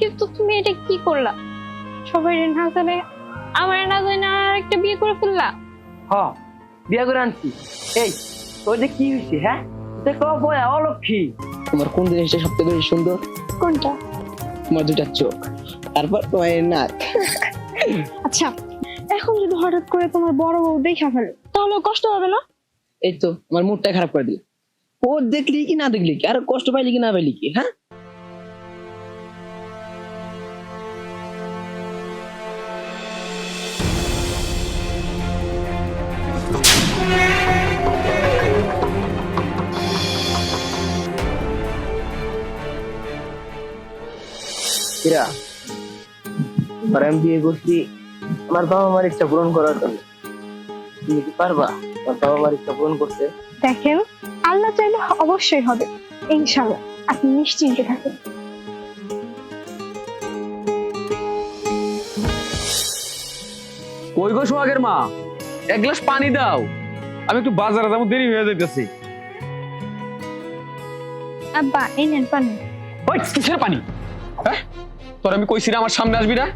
কিন্তু তুমি এটা কি করলা? সবাই না জানে, আমার না জানে আর একটা বিয়ে করে ফেললা। হ, বিয়া করে আনছি। এই তোর যে কি হয়েছে? হ্যাঁ, দেখো বয়া অলক্ষী। তোমার কোন জিনিসটা সবচেয়ে বেশি সুন্দর? কোনটা? তোমার দুইটা চোখ, তারপর তোমার নাক। আচ্ছা, এখন যদি হঠাৎ করে তোমার বড় বউ দেখা ফেলে তাহলে কষ্ট হবে না? এই তো আমার মুডটা খারাপ করে দিল। ও দেখলি কি না দেখলি কি, আর কষ্ট পাইলি কি না পাইলি কি? হ্যাঁ, কিরা, আর আমি বিয়ে করছি আমার বাবা মার ইচ্ছা পূরণ করার জন্য। তুমি কি পারবা আমার বাবা মার ইচ্ছা পূরণ করতে? দেখেন, আল্লাহ চাইলে অবশ্যই হবে, ইনশাআল্লাহ। আপনি নিশ্চিন্তে থাকুন। কই গো সোহাগের মা, এক গ্লাস পানি দাও, আমি একটু বাজারে যাবো, দেরি হয়ে যাইতেছি। আব্বা, এই নেন পানি। ওই কিসের পানি? হ্যাঁ, তোর আমি কইছি না আমার সামনে আসবি না?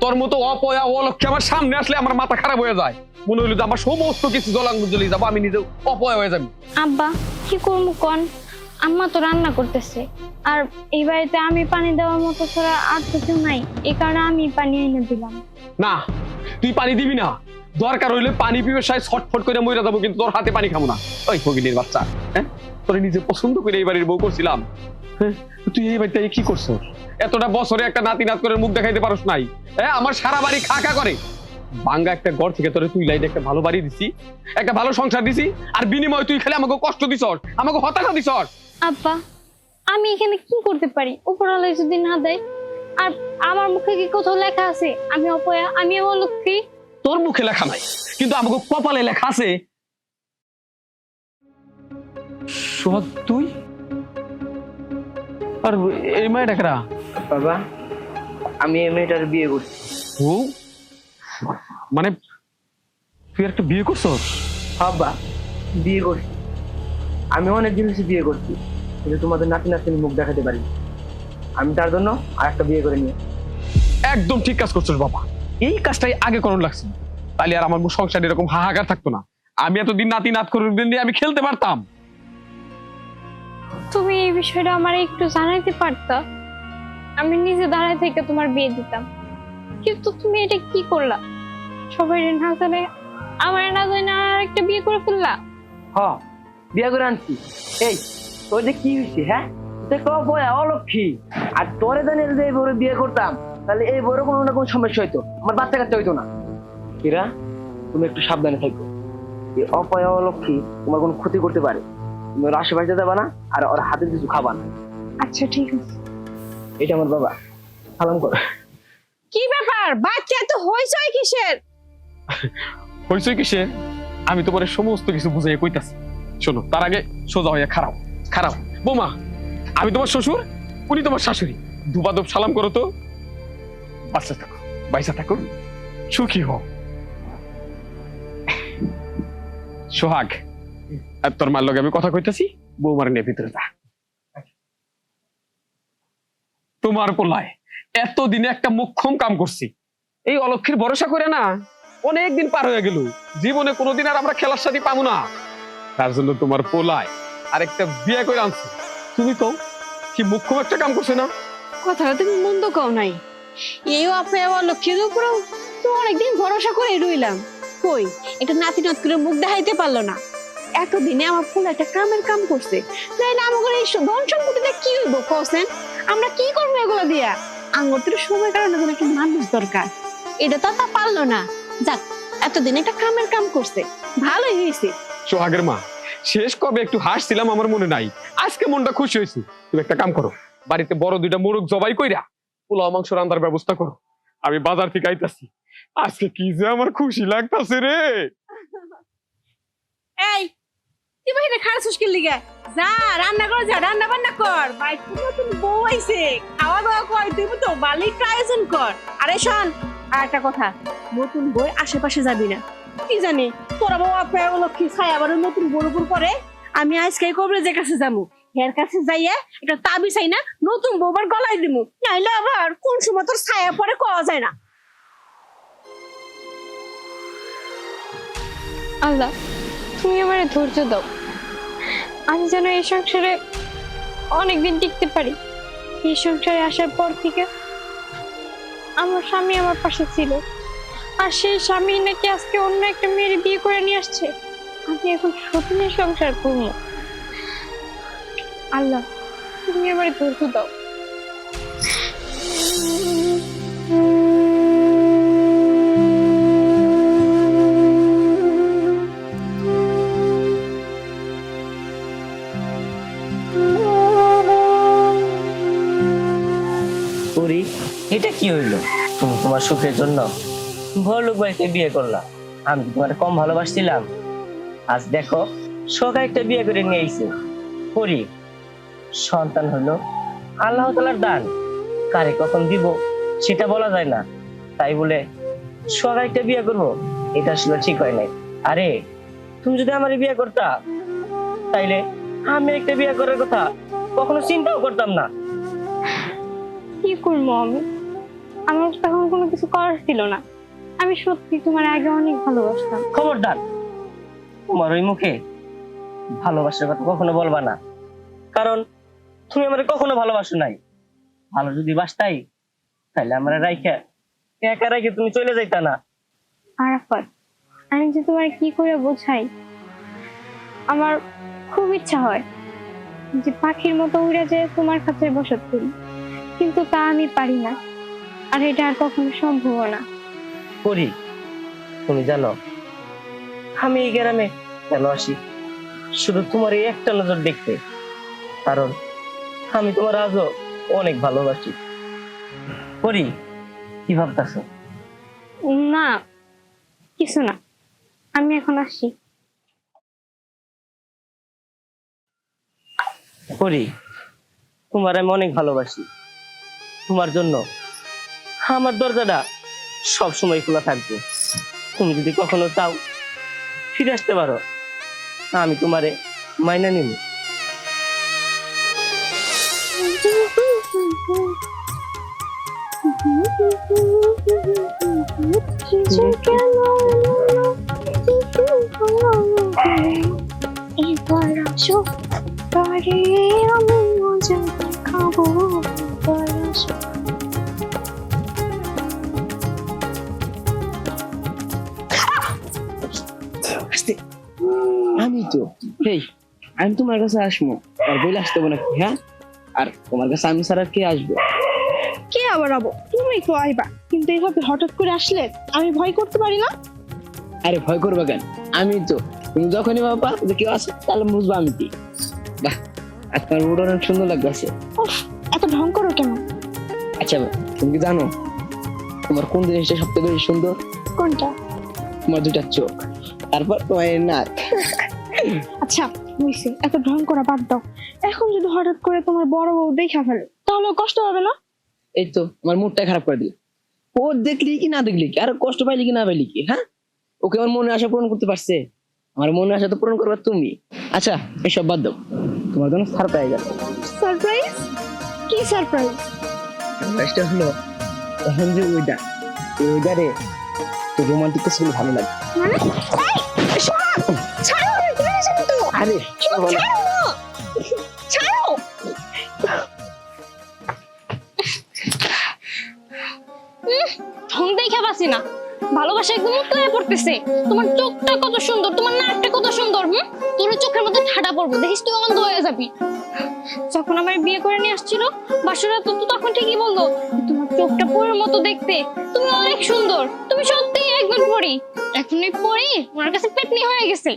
তোর মতো অপয়া অলক্ষে আমার সামনে আসলে আমার মাথা খারাপ হয়ে যায়। মনে হইলো যে আমার সমস্ত কিছু জলাঙ্গ জ্বলে যাবো, আমি নিজে অপয়া হয়ে যাবো। আব্বা, কি করবো কোন? আম্মা তো রান্না করতেছে, আর এই বাড়িতে আমি পানি দেওয়ার মতো ছাড়া আর তো কেউ নাই, এই কারণে আমি পানি এনে দিলাম। না, তুই পানি দিবি না। দরকার হইলে পানি পিবে সাই ছটফট করে মইরা যাবো, কিন্তু তোর হাতে পানি খাবো না। ওই ভগিনীর বাচ্চা, হ্যাঁ, তোর নিজে পছন্দ করে এই বাড়ির বউ করছিলাম। হ্যাঁ, তুই এই বাড়িতে কি করছো? এতটা বছরে একটা নাতি নাত করে মুখ দেখাইতে পারোস নাই? হ্যাঁ, আমার সারা বাড়ি খা খা করে। বাঙ্গা একটা ঘর থেকে তোরে তুই লাইন একটা ভালো বাড়ি দিছি, একটা ভালো সংসার দিছি, আর বিনিময়ে তুই খালি আমাকে কষ্ট দিছস, আমাকে হতাশা দিছস। আব্বা, আমি এখানে কি করতে পারি উপরওয়ালা যদি না দেয়? আর আমার মুখে কি কোথাও লেখা আছে আমি অপয়া, আমি অলক্ষী? তোর মুখে লেখা নাই, কিন্তু আমাকে কপালে লেখা আছে। সোহাগ, তুই আর এই মেয়েটা কারা? বাবা, আমি এই মেয়েটার বিয়ে করছি। ও মানে তুই একটা বিয়ে করছস? বাবা, বিয়ে করছি। আমি অনেক জিনিস বিয়ে করছি, কিন্তু তোমাদের নাতি নাতনির মুখ দেখাতে পারি। আমি তার জন্য আর একটা বিয়ে করে নিয়ে। একদম ঠিক কাজ করছস বাবা, এই কাজটাই আগে করুন লাগছে, তাহলে আর আমার সংসার এরকম হাহাকার থাকতো না। আমি এতদিন নাতি নাত করে দিয়ে আমি খেলতে পারতাম। তুমি এই বিষয়টা আমার একটু জানাইতে পারতা, আমি নিজে দাঁড়ায় থেকে তোমার বিয়ে দিতাম। কিন্তু তুমি এটা কি করলা? সবাই না জানে, আমার না জানে আর একটা বিয়ে করে ফেললা। হ, বিয়ে করে আনছি। এই তোর যে কি হয়েছে? হ্যাঁ, দেখো বয়া অলক্ষী। আর তোরে জানি যদি এই বড় বিয়ে করতাম, তাহলে এই বড় কোনো না কোনো সমস্যা হইতো, আমার বাচ্চা কাচ্চা হইতো না। কিরা, তুমি একটু সাবধানে থাকো। এই অপয়া অলক্ষী তোমার কোনো ক্ষতি করতে পারে। তুমি ওর আশেপাশে যাবা না, আর ওর হাতে কিছু খাবা না। আচ্ছা ঠিক আছে। এটা আমার বাবা, সালাম করো। কি ব্যাপার, বাচ্চা তো হইছই কিসের? হইছে কিসে? আমি তোমার সমস্ত কিছু বুঝাই কইতাছি। শোনো, তার আগে সোজা হইয়া খারাপ খারাপ। বৌমা, আমি তোমার শ্বশুর, উনি তোমার শাশুড়ি। দুবাদব সালাম করো তো। বাচ্চা থাকো, বাইসা থাকো, সুখী হও। সোহাগ, আর তোর মার লগে আমি কথা কইতাছি, বৌমার নিয়ে ভিতরে যা। তোমার পোলায় এতদিনে একটা মোক্ষম কাম করছি। এই অলক্ষীর ভরসা করে না অনেকদিন পার হয়ে গেল, জীবনে কোনোদিন আর আমরা খেলার সাথে পাবো না। তার জন্য তোমার পোলায় আরেকটা বিয়ে করে আনছি। তুমি কও, কি মোক্ষম একটা কাম করছে না? কথাটা তুমি মন্দ কও নাই। এইও আপনি আমার লক্ষ্মীর উপর তো অনেকদিন ভরসা করে রইলাম, কই এটা নাতি নাত করে মুখ দেখাইতে পারলো না। এতদিনে আমার ফুল একটা কামের কাম করছে, তাইলে আমাদের এই ধন সম্পত্তিটা কি হইব কোসেন? আমরা কি করবো এগুলো দিয়া? আঙ্গুর তো সময় কারণে একটা মানুষ দরকার, এটা তো তা পারলো না। যাক, এতদিন একটা কামের কাম করছে, ভালোই হয়েছে। সোহাগের মা, শেষ কবে একটু হাসছিলাম আমার মনে নাই, আজকে মনটা খুশি হয়েছে। তুমি একটা কাম করো, বাড়িতে বড় দুইটা মোরগ জবাই কইরা পোলাও মাংস রান্নার ব্যবস্থা করো। আমি বাজার থেকে আইতাছি। আজকে কি যে আমার খুশি লাগতাছে রে। এই তুই বাইরে খাড়াছিস কি লিগে? যা রান্না কর, যা রান্না বান্না কর। বাইরে নতুন বউ আইছে, খাওয়া দাওয়া কর, তুই তো বালির আয়োজন কর। আরে শোন, আর একটা কথা, নতুন বই আশেপাশে যাবি না। কি জানি তোরা বউ আপে লক্ষ্মী ছাই আবার নতুন বউর উপর পরে। আমি আজকে কবরেজের কাছে যাবো, এর কাছে যাইয়া একটা তাবি চাই না, নতুন বউবার গলায় দিমু, নাইলে আবার কোন সময় তোর ছায়া পরে কওয়া যায় না। আল্লাহ, তুমি আমার ধৈর্য দাও, আমি যেন এই সংসারে অনেকদিন টিকতে পারি। এই সংসারে আসার পর থেকে আমার স্বামী আমার পাশে ছিল, আর সেই স্বামী নাকি আজকে অন্য একটা মেয়ের বিয়ে করে নিয়ে আসছে। আমি এখন সতীনের সংসার করবো। আল্লাহ, তুমি আমার ধৈর্য দাও। পরি, এটা কি হইলো? তুমি তোমার সুখের জন্য বড়লোক বাড়িতে বিয়ে করলা। আমি কি তোমার কম ভালোবাসছিলাম? আজ দেখো সকাল একটা বিয়ে করে নিয়ে আইছে। পরি, সন্তান হলো আল্লাহ তাআলার দান, কারে কখন দিব সেটা বলা যায় না। তাই বলে সকাল একটা বিয়ে করবো, এটা আসলে ঠিক হয় নাই। আরে তুমি যদি আমার বিয়ে করতা, তাইলে আমি একটা বিয়ে করার কথা কখনো চিন্তাও করতাম না। কি করবো আমি? আমার তখন কোনো কিছু করার ছিল না। আমি সত্যি তোমার আগে অনেক ভালোবাসতাম। খবরদার, তোমার ওই মুখে ভালোবাসার কথা কখনো বলবা না, কারণ তুমি আমার কখনো ভালোবাসো নাই। ভালো যদি বাসতাই, তাহলে আমার রাইখা একা রাইখে তুমি চলে যাইতা না। আরাফাত, আমি যে তোমার কি করে বোঝাই, আমার খুব ইচ্ছা হয় যে পাখির মতো উড়ে যেয়ে তোমার কাছে বসত করি, কিন্তু তা আমি পারি না, আর এটা আর কখনো সম্ভব না। পরি, তুমি জানো আমি এই গ্রামে কেন আসি? শুধু তোমার এই একটা নজর দেখতে, কারণ আমি তোমার আজও অনেক ভালোবাসি। পরি, কি ভাবতেছো? না, কিছু না, আমি এখন আসি। পরি, তোমার আমি অনেক ভালোবাসি। তোমার জন্য আমার দরজাটা সবসময় খোলা থাকবে। তুমি যদি কখনো চাও ফিরে আসতে পারো, আমি তোমারে মাইনা নিব। এবার আসো, পরে আমি মজা খাবো। এবার আসো। আমি তো এই আমি তোমার কাছে আসবো, আর বলে আসতে হবে নাকি? হ্যাঁ, আর তোমার কাছে আমি ছাড়া কে আসবে? কে আবার আবো? তুমি তো আইবা, কিন্তু এইভাবে হঠাৎ করে আসলে আমি ভয় করতে পারি না। আরে ভয় করবে কেন? আমি তো, তুমি যখনই বাবা যে কেউ আসে তাহলে বুঝবো আমি কি। বাহ, আর তোমার মুড অনেক সুন্দর লাগতেছে। উফ, এত ঢং করো কেন? আচ্ছা, তুমি কি জানো তোমার কোন জিনিসটা সবচেয়ে বেশি সুন্দর? কোনটা? তোমার দুটা চোখ, তারপর তোমার এই নাক। আচ্ছা বুঝছি, এত ঢং করা বাদ দাও। এখন যদি হঠাৎ করে তোমার বড় বউ দেখা ফেলে, তাহলে কষ্ট হবে না? এই তো আমার মুডটা খারাপ করে দিলে। ও দেখলি কি না দেখলি কি, আর কষ্ট পাইলি কি না পাইলি কি? হ্যাঁ, ওকে আমার মনে আশা পূরণ করতে পারছে? আমার মনে আশা তো পূরণ করবে তুমি। আচ্ছা, এসব বাদ দাও, তোমার জন্য সারপ্রাইজ আছে। সারপ্রাইজ? কি সারপ্রাইজ? সারপ্রাইজটা হলো, এখন যে ওইদারে তো রোমান্টিক কিছু ভালো লাগে। মানে এই শোনো, ছাড়ো, আমি চলে যাবো তো। আরে ছাড়ো, ছাড়ো। ঢং দেখে পাচ্ছি না, ভালোবাসা একদম উতলায় পড়তেছে। তোমার চোখটা কত সুন্দর, তোমার নাকটা কত সুন্দর। তোর চোখের মধ্যে ঠাডা পড়বো, দেখিস তুই অন্ধ হয়ে যাবি। যখন আমার বিয়ে করে নিয়ে আসছিল বাসুরা, তো তখন ঠিকই বললো তোমার চোখটা পরীর মতো দেখতে, তুমি অনেক সুন্দর, তুমি সত্যি একজন পরী। এখন এই পরী ওনার কাছে পেতনি হয়ে গেছে।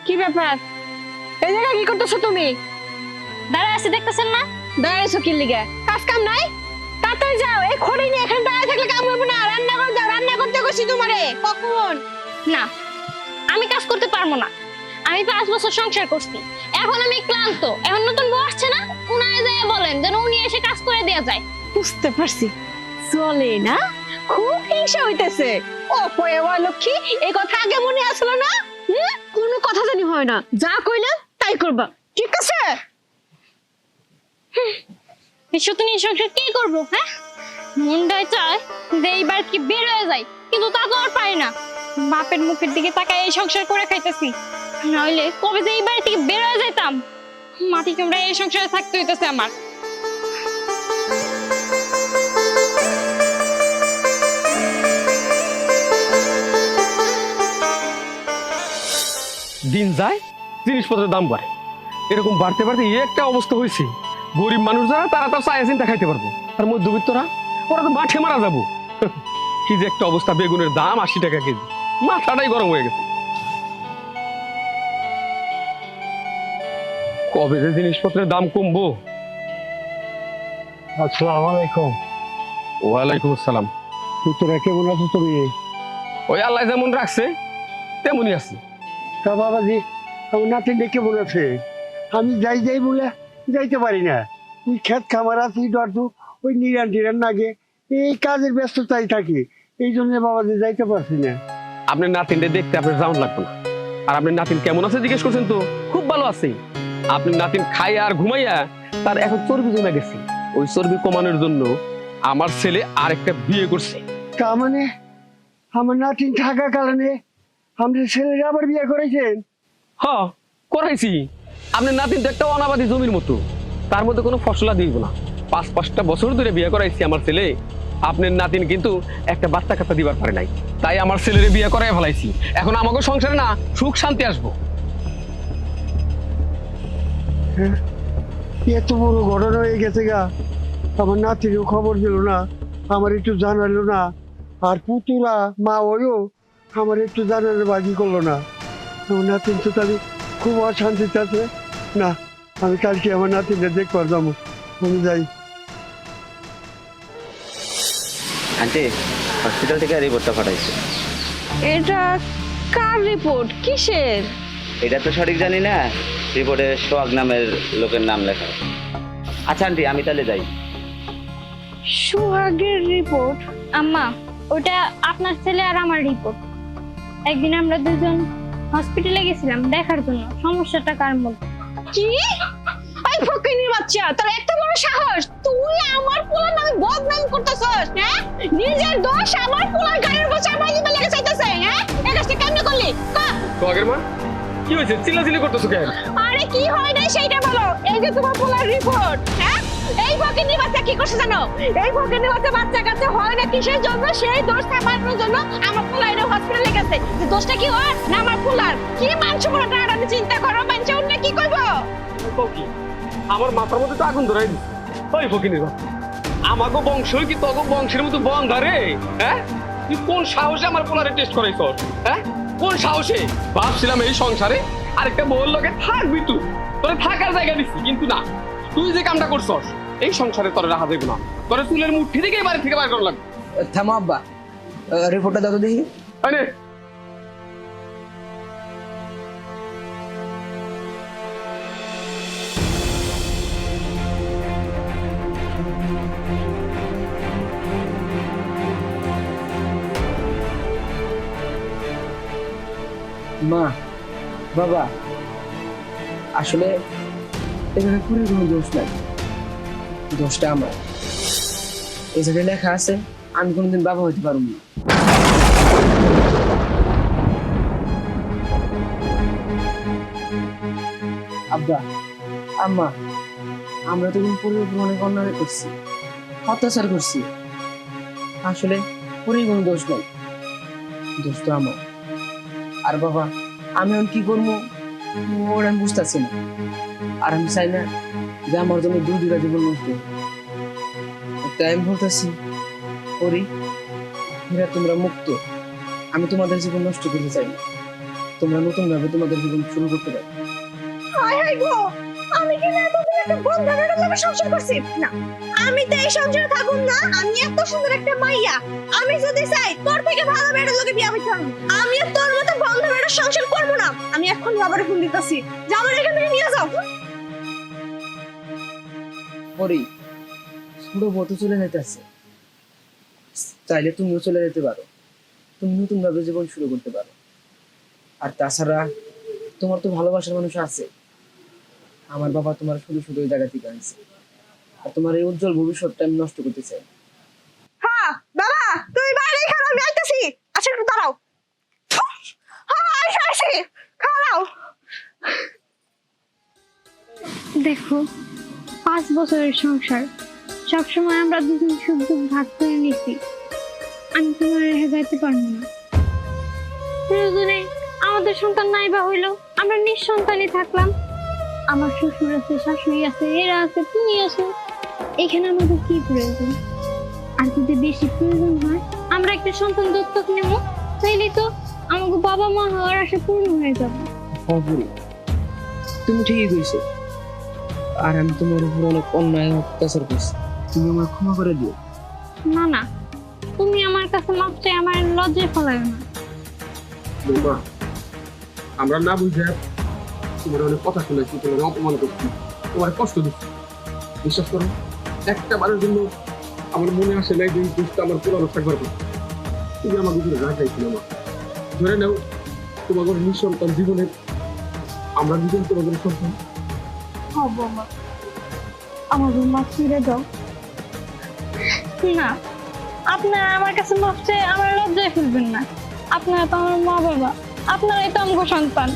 কি ব্যাপার? এই জায়গায় কি করতেছো তুমি? দাঁড়ায় আছে, দেখতেছেন না? দাঁড়াইছো কি লিগে? কাজ কাম নাই? তাড়াতাড়ি যাও, এই খড়ি নিয়ে এখানে দাঁড়ায় থাকলে কাম হবে না। রান্না করে যাও, রান্না করতে গেছি তোমারে কখন? না, আমি কাজ করতে পারবো না। আমি 5 বছর সংসার করছি, এখন আমি ক্লান্ত। এখন নতুন বউ আসছে না, উনায় যায় বলেন যেন উনি এসে কাজ করে দেয়া যায়। বুঝতে পারছি, চলে না? খুব হিংসা হইতেছে। ও পয়েওয়া লক্ষ্মী, এই কথা আগে মনে আসলো না? কোন কোনো কথা জানি হয় না, যা কইলাম তাই করবা, ঠিক আছে? বিশ্বত নিয়ে সংসার কি করবো? হ্যাঁ, মুন্ডায় চায় যে এইবার কি বের হয়ে যায়, কিন্তু তা তো আর পারি না। বাপের মুখের দিকে তাকায় এই সংসার করে খাইতেছি, নইলে কবে যে এই বাড়ি থেকে বের হয়ে যাইতাম। মাটি কামড়া এই সংসারে থাকতে হইতেছে আমার। দিন যায় জিনিসপত্রের দাম বাড়ে, এরকম বাড়তে বাড়তে এই একটা অবস্থা হয়েছে। গরিব মানুষ যারা তারা তার চায়া চিন্তা খাইতে পারবো, আর মধ্যবিত্তরা ওরা তো মাঠে মারা যাবো। কি যে একটা অবস্থা, বেগুনের দাম 80 টাকা কেজি, মাথাটাই গরম হয়ে গেছে। কবে যে জিনিসপত্রের দাম কমবো। আসসালামু আলাইকুম। ওয়ালাইকুম আসসালাম। তোরা কেমন আছো তুমি? ওই আল্লাহ যেমন রাখছে তেমনই আছে। তা বাবাজি, আমার নাতিনটা কেমন আছে? আমি যাই যাই বলে যাইতে পারি না। ওই ক্ষেত খামার আছি, ডরদু ওই নিরান টিরান লাগে, এই কাজের ব্যস্ততাই থাকি, এই জন্য বাবাজি যাইতে পারছি না। আপনার নাতিনটা দেখতে আপনার যাওয়ান লাগবে না। আর আপনার নাতিন কেমন আছে জিজ্ঞেস করছেন তো, খুব ভালো আছে। আপনার নাতিন খাইয়া আর ঘুমাইয়া তার এখন চর্বি জমে গেছে, ওই চর্বি কমানোর জন্য আমার ছেলে আরেকটা বিয়ে করছে। তা মানে আমার নাতিন থাকা কারণে আমাদের ছেলেরা আবার বিয়ে করেছেন? হ, করাইছি। আপনার নাতিন তো একটা অনাবাদী জমির মতো, তার মধ্যে কোনো ফসলা দিব না। 5-5টা বছর ধরে বিয়ে করাইছি আমার ছেলে। আপনার নাতিন কিন্তু একটা বাচ্চা কাচ্চা দিবার পারে নাই, তাই আমার ছেলের বিয়ে করাই ফেলাইছি। এখন আমাকে সংসারে না সুখ শান্তি আসবো। হ্যাঁ, এত বড় ঘটনা হয়ে গেছে গা, আমার নাতিরও খবর দিল না, আমার একটু জানালো না। আর পুতুরা মা ওইও আমার একটু জানালো বাকি করলো না। আমার নাতিন তো তাহলে খুব অশান্তিতে আছে। না, আমি কালকে আমার নাতিনটা দেখবার যাবো, আমি যাই। আন্টি, হসপিটাল থেকে রিপোর্টটা পাঠাইছে। এটা কার রিপোর্ট? কিসের? এটা তো সঠিক জানি না, রিপোর্টে সোহাগ নামের লোকের নাম লেখা। আচ্ছা আন্টি, আমি তাহলে যাই। সোহাগের রিপোর্ট? আম্মা, ওটা আপনার ছেলে আর আমার রিপোর্ট। একদিন আমরা দুজন হসপিটালে গেছিলাম দেখার জন্য সমস্যাটা কার মধ্যে। কি? এই ফকিনীর বাচ্চা, তোর এত বড় সাহস! তুই আমার পোলার নামে বদনাম করতেছস, হ্যাঁ? নিজের দোষ আমার পোলার গায়ের উপর চাপাই দিতে লেগে চাইতেছে, হ্যাঁ? এই কাজটা কেন করলি? সোহাগের মা, কি হয়েছে? চিল্লাচিল্লি করতেছো কেন? আরে কি হয় না সেইটা বলো। এই যে তোমার পোলার রিপোর্ট, হ্যাঁ? এই ফকিনীর বাচ্চা কি করছে জানো? এই ফকিনীর বাচ্চা কাছে হয় না কিসের জন্য, সেই দোষ সামলানোর জন্য আমার পোলা এটা হসপিটালে গেছে। যে দোষটা কি ওর না আমার পোলার? কি মানছো পোলাটা? আর আমি চিন্তা করো, মানছে অন্য কি কইবো? আমার মাথার মধ্যে তো আগুন ধরাই দিচ্ছে। ওই ফকিনের বাচ্চা, আমাকে বংশ কি তোকে বংশের মতো বং ধরে? হ্যাঁ, তুই কোন সাহসে আমার পোলারে টেস্ট করাইছস? হ্যাঁ, কোন সাহসে? ভাবছিলাম এই সংসারে আরেকটা বউর লগে থাকবি, তুই তোরে থাকার জায়গা দিচ্ছি, কিন্তু না, তুই যে কামটা করছস এই সংসারে তোরে রাখা যাবে না। তোরে চুলের মুঠি থেকে বাড়ি থেকে বার করা লাগবে। থামো আব্বা, রিপোর্টটা দাও তো দেখি। আরে মা, বাবা, আসলে এখানে পুরো কোনো দোষ নাই, দোষটা আমার। এই জায়গায় লেখা আছে আমি কোনোদিন বাবা হইতে পারবো না। আব্বা, আম্মা, আমরা তো কিন্তু পরিবার উপর অনেক অন্যায় করছি, অত্যাচার করছি। আসলে পুরোই কোনো দোষ নাই, দোষ তো আমার। আর বাবা, আমি এখন কি করবো ওরা আমি বুঝতেছি না। আর আমি চাই না যে আমার জন্য দুটা জীবন নষ্ট হোক। তাই আমি বলতেছি, করি হীরা, তোমরা মুক্ত, আমি তোমাদের জীবন নষ্ট করতে চাই না। তোমরা নতুন ভাবে তোমাদের জীবন শুরু করতে পারো। হায় হায় গো, আমি কি না এতদিন একটা বন্ধনের লগে সংসার করছি? না, আমি তো এই সংসারে থাকুম না। আমি এত সুন্দর একটা মাইয়া, আমি যদি চাই তোর থেকে ভালো মেয়ের লগে বিয়ে হইতে পারবো। আমি আর তোর মতো বন্ধনের সংসার করব না। আমি এখন বাবারে ফোন দিতেছি যে আমার এখান থেকে নিয়ে যাও। পরি, ছোট বউ তো চলে যাইতেছে, চাইলে তুমিও চলে যেতে পারো, তুমি নতুন ভাবে জীবন শুরু করতে পারো। আর তাছাড়া তোমার তো ভালোবাসার মানুষ আছে। আমার বাবা তোমার শুধু শুধু ওই জায়গা থেকে আনছে, আর তোমার এই উজ্জ্বল ভবিষ্যৎটা আমি নষ্ট করতে চাই। হ্যাঁ বাবা, তুই বাইরে খাও, আমি আইতাছি। আচ্ছা একটু দাঁড়াও। হ্যাঁ আইসি, খাও। দেখো, 5 বছরের সংসার, সবসময় আমরা দুজন সুখ দুঃখ ভাগ করে নিছি। আমি তোমার রেখে যাইতে পারবো না। প্রয়োজনে আমাদের সন্তান নাই বা হইলো, আমরা নিঃসন্তানই থাকলাম। আমার শ্বশুর আছে, শাশুড়ি আছে, এরা আছে, তুমি আছো, এখানে আমাদের কি প্রয়োজন? আর যদি বেশি প্রয়োজন হয়, আমরা একটা সন্তান দত্তক নেব, তাইলে তো আমাকে বাবা মা হওয়ার আশা পূর্ণ হয়ে যাবে। তুমি ঠিকই কইছো, আর আমি তোমার উপর অনেক অন্যায় অত্যাচার করছি, তুমি আমার ক্ষমা করে দিও। না না, তুমি আমার কাছে মাপ চাই, আমার লজ্জায় ফেলায় না। বৌমা, আমরা না বুঝে তোমার অনেক কথা শুনেছি, তোমার অপমান করছি, তোমার কষ্ট দিচ্ছি। বিশ্বাস করো, একটা বারের জন্য আমার মনে আসে নাই যে এই দোষটা আমার পুরানো থাকবার কথা। তুমি আমার উপরে রাগ চাইছিল মা। ধরে নাও তোমার নিঃসন্তান জীবনে আমরা দুজন তোমাদের সন্তান। হব মা, আমার মাপ ছেড়ে দাও। না, আপনারা আমার কাছে মাপ চেয়ে আমার লজ্জায় ফেলবেন না। আপনারা তো আমার মা বাবা, আপনারাই তো আমার সন্তান।